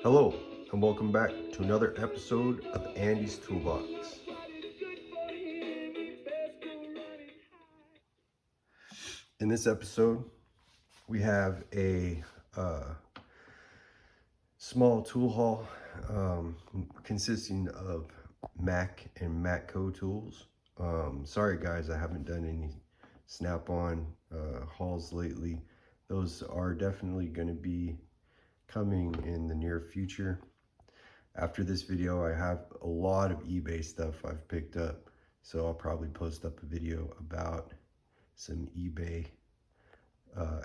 Hello, and welcome back to another episode of Andy's Toolbox. In this episode, we have a small tool haul consisting of Mac and Matco tools. Sorry guys, I haven't done any snap-on hauls lately. Those are definitely going to be coming in the near future. After this video, I have a lot of eBay stuff I've picked up, so I'll probably post up a video about some eBay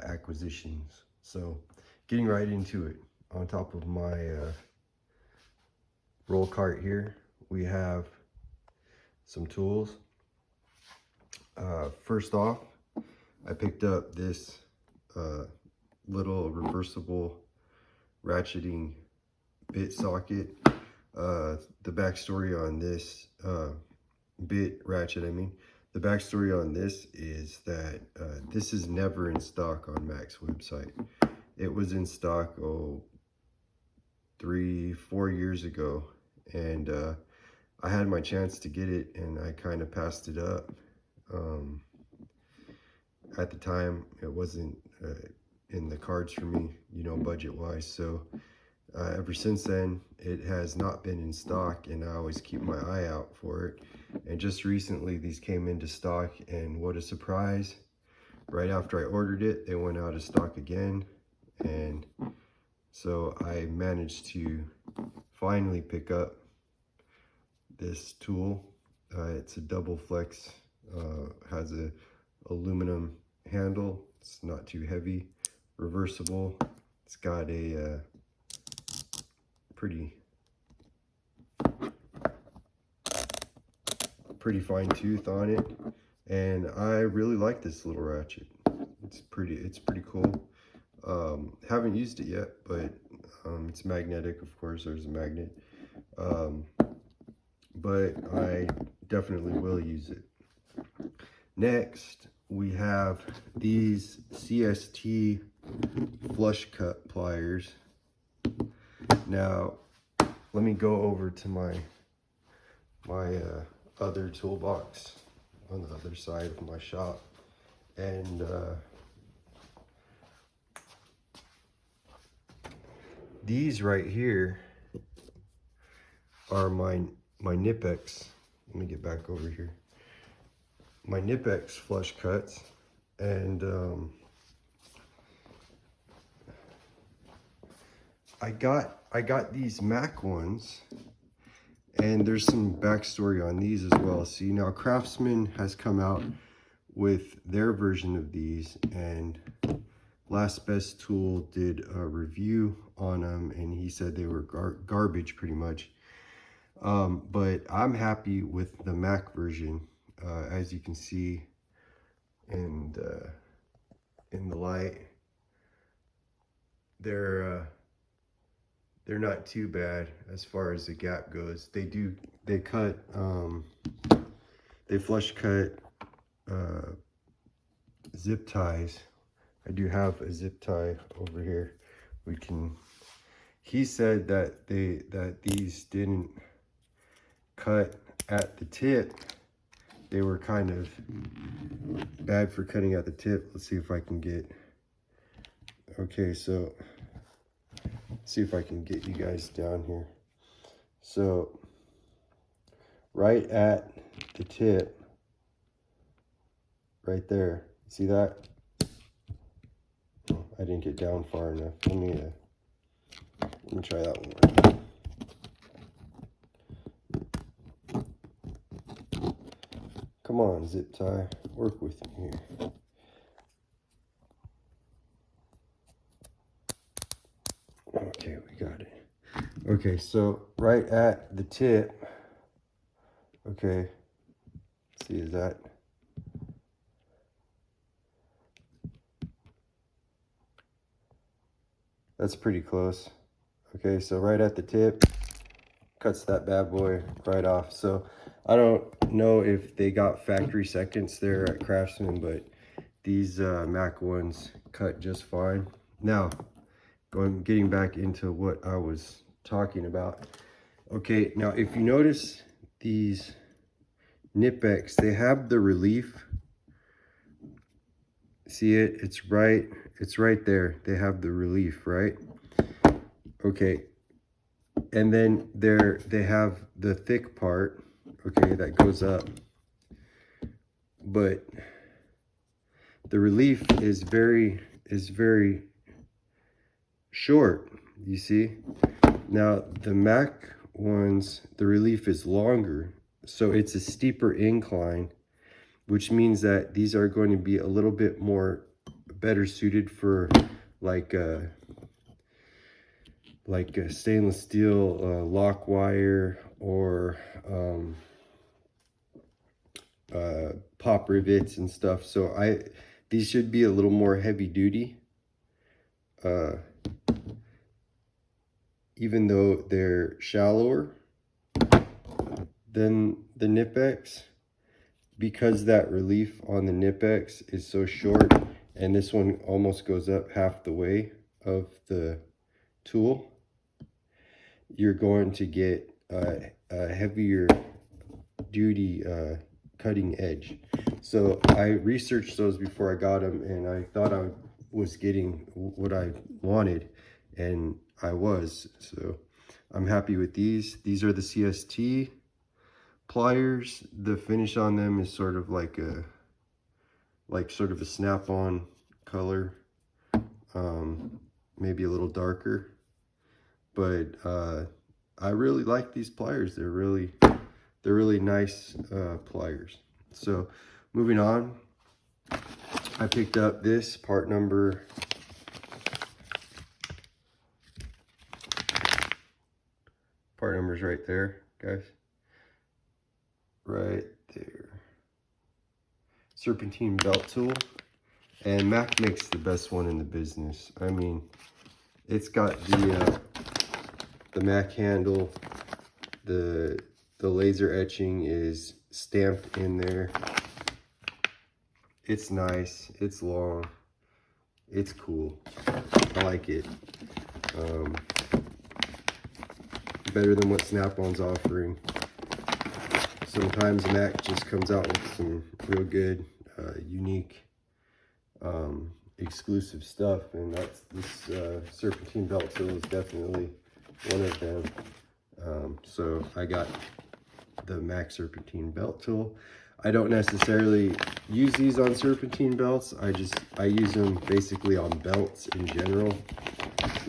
acquisitions. So getting right into it, on top of my roll cart here, we have some tools. First off, I picked up this little reversible ratcheting bit socket. The backstory on this bit ratchet, the backstory on this is that this is never in stock on Mac's website. It was in stock 3-4 years ago, and I had my chance to get it and I kind of passed it up. At the time it wasn't in the cards for me, budget wise, so ever since then it has not been in stock, and I always keep my eye out for it. And just recently these came into stock, and what a surprise, right after I ordered it they went out of stock again. And so I managed to finally pick up this tool. It's a double flex, has a aluminum handle, it's not too heavy, reversible. It's got a pretty fine tooth on it, and I really like this little ratchet. It's pretty cool. Haven't used it yet, but it's magnetic, of course. There's a magnet, but I definitely will use it. Next, we have these CST flush cut pliers. Now, let me go over to my other toolbox on the other side of my shop, and these right here are my Nipex. Let me get back over here. My Nipex flush cuts, and I got these Mac ones, and there's some backstory on these as well. See, now Craftsman has come out with their version of these, and Last Best Tool did a review on them, and he said they were garbage pretty much. But I'm happy with the Mac version. As you can see in the light, they're not too bad as far as the gap goes. They flush cut zip ties. I do have a zip tie over here. He said that these didn't cut at the tip. They were kind of bad for cutting at the tip. Let's see if I can get, okay, so see if I can get you guys down here. So right at the tip, right there, see that? Oh, I didn't get down far enough. Let me try that one more time. Come on, zip tie, work with me here. Okay, we got it. Okay, so right at the tip, okay, see, is that? That's pretty close. Okay, so right at the tip, cuts that bad boy right off. So I don't know if they got factory seconds there at Craftsman, but these Mac ones cut just fine. Now, getting back into what I was talking about. Okay, now if you notice these Nipex, they have the relief. See it? It's right there. They have the relief, right? Okay. And then they have the thick part, okay, that goes up. But the relief is very short, you see? Now the Mac ones, the relief is longer, so it's a steeper incline, which means that these are going to be a little bit more better suited for like a stainless steel lock wire or pop rivets and stuff. So these should be a little more heavy duty, even though they're shallower than the Nipex, because that relief on the Nipex is so short, and this one almost goes up half the way of the tool. You're going to get a heavier duty cutting edge. So I researched those before I got them, and I thought I was getting what I wanted, and I was. So I'm happy with these. These are the CST pliers. The finish on them is sort of like a snap-on color, maybe a little darker, but I really like these pliers. They're really nice pliers. So moving on, I picked up this part number's right there, guys. Right there. Serpentine belt tool. And Mac makes the best one in the business. I mean, it's got the Mac handle. The laser etching is stamped in there. It's nice. It's long. It's cool. I like it. Better than what Snap-on's offering. Sometimes Mac just comes out with some real good, unique, exclusive stuff, and this serpentine belt tool is definitely one of them. So I got the Mac serpentine belt tool. I don't necessarily use these on serpentine belts. I use them basically on belts in general.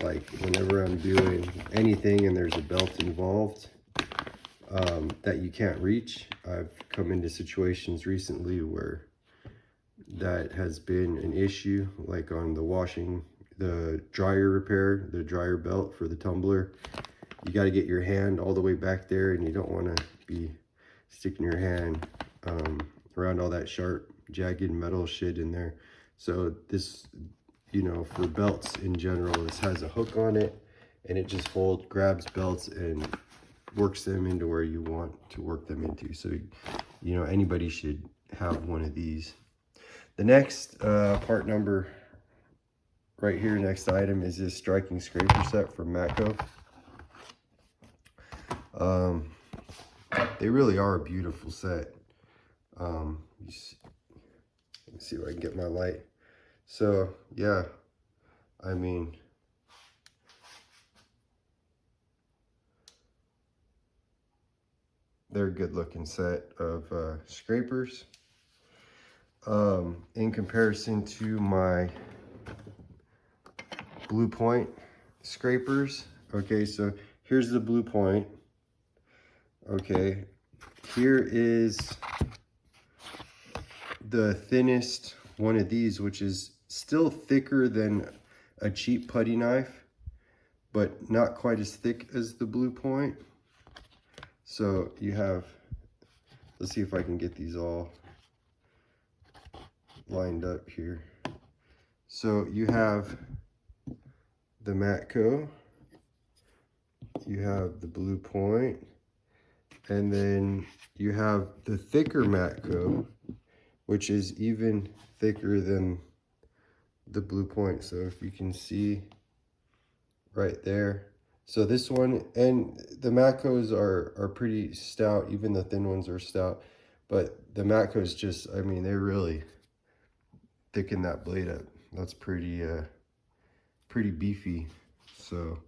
Like whenever I'm doing anything and there's a belt involved that you can't reach, I've come into situations recently where that has been an issue, like on the dryer repair, the dryer belt for the tumbler. You got to get your hand all the way back there, and you don't want to be sticking your hand around all that sharp, jagged metal shit in there. So this, you know, for belts in general, this has a hook on it, and it just grabs belts and works them into where you want to work them into. So, you know, anybody should have one of these. The next part number right here, next item, is this striking scraper set from Matco. They really are a beautiful set. Let me see if I can get my light. So yeah, I mean, they're a good looking set of scrapers. In comparison to my Blue Point scrapers. Okay, so here's the Blue Point. Okay, here is the thinnest one of these, which is still thicker than a cheap putty knife, but not quite as thick as the Blue Point. So you have, let's see if I can get these all lined up here. So you have the Matco, you have the Blue Point, and then you have the thicker Matco, which is even thicker than the Blue Point. So if you can see right there, So this one, and the Matcos are pretty stout. Even the thin ones are stout. But the Matcos just, I mean, they really thicken that blade up. That's pretty beefy. So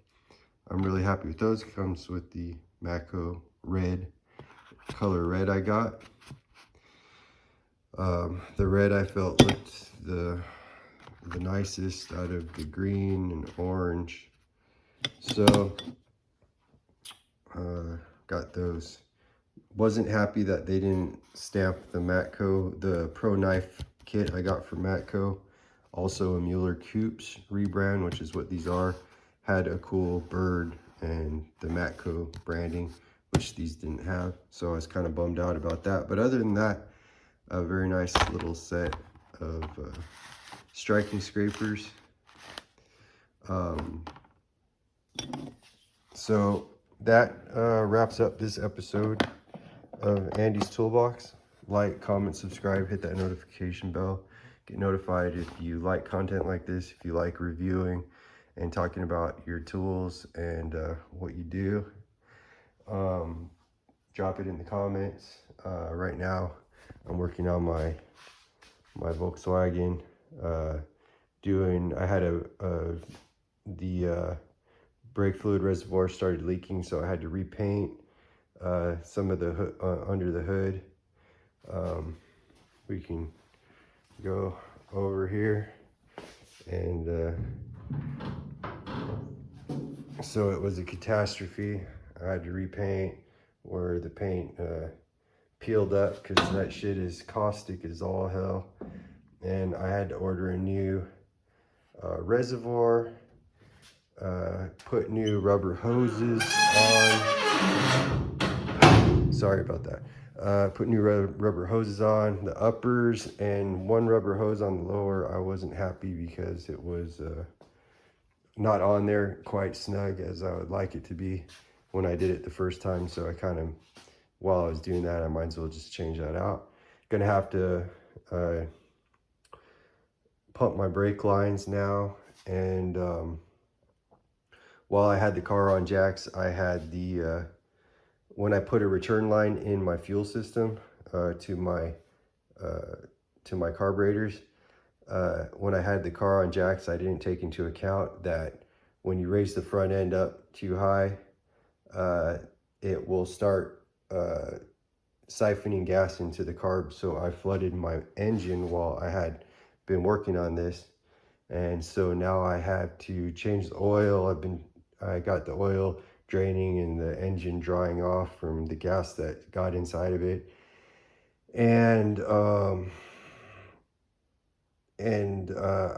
I'm really happy with those. Comes with the Matco red, color red I got. The red I felt looked the nicest out of the green and orange. So got those. Wasn't happy that they didn't stamp the Matco, the Pro Knife kit I got from Matco. Also a Mueller Coops rebrand, which is what these are. Had a cool bird and the Matco branding, which these didn't have. So I was kind of bummed out about that. But other than that, a very nice little set of striking scrapers. So that wraps up this episode of Andy's Toolbox. Like, comment, subscribe, hit that notification bell. Get notified if you like content like this, if you like reviewing and talking about your tools and what you do. Drop it in the comments. Right now, I'm working on my Volkswagen. I had the brake fluid reservoir started leaking, so I had to repaint some of the under the hood. We can go over here, and so it was a catastrophe. I had to repaint where the paint peeled up because that shit is caustic as all hell, and I had to order a new reservoir, put new rubber hoses on. Sorry about that. Put new rubber hoses on the uppers and one rubber hose on the lower. I wasn't happy because it was not on there quite snug as I would like it to be when I did it the first time. So I kind of, while I was doing that, I might as well just change that out. Gonna have to pump my brake lines now. And while I had the car on jacks, I had the when I put a return line in my fuel system to my carburetors, when I had the car on jacks, I didn't take into account that when you raise the front end up too high, it will start siphoning gas into the carb. So I flooded my engine while I had been working on this, and so now I have to change the oil. I got the oil draining and the engine drying off from the gas that got inside of it, and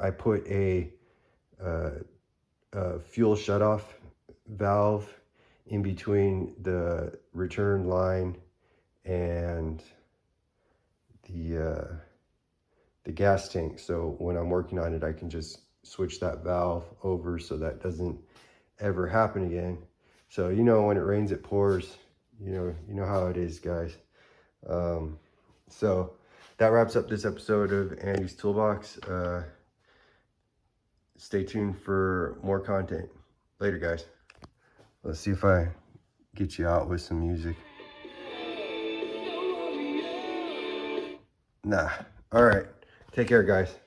I put a fuel shutoff valve in between the return line and the gas tank. So when I'm working on it, I can just switch that valve over so that doesn't ever happen again. So, you know, when it rains, it pours. You know how it is, guys. So that wraps up this episode of Andy's Toolbox. Stay tuned for more content. Later, guys. Let's see if I get you out with some music. Nah. All right. Take care, guys.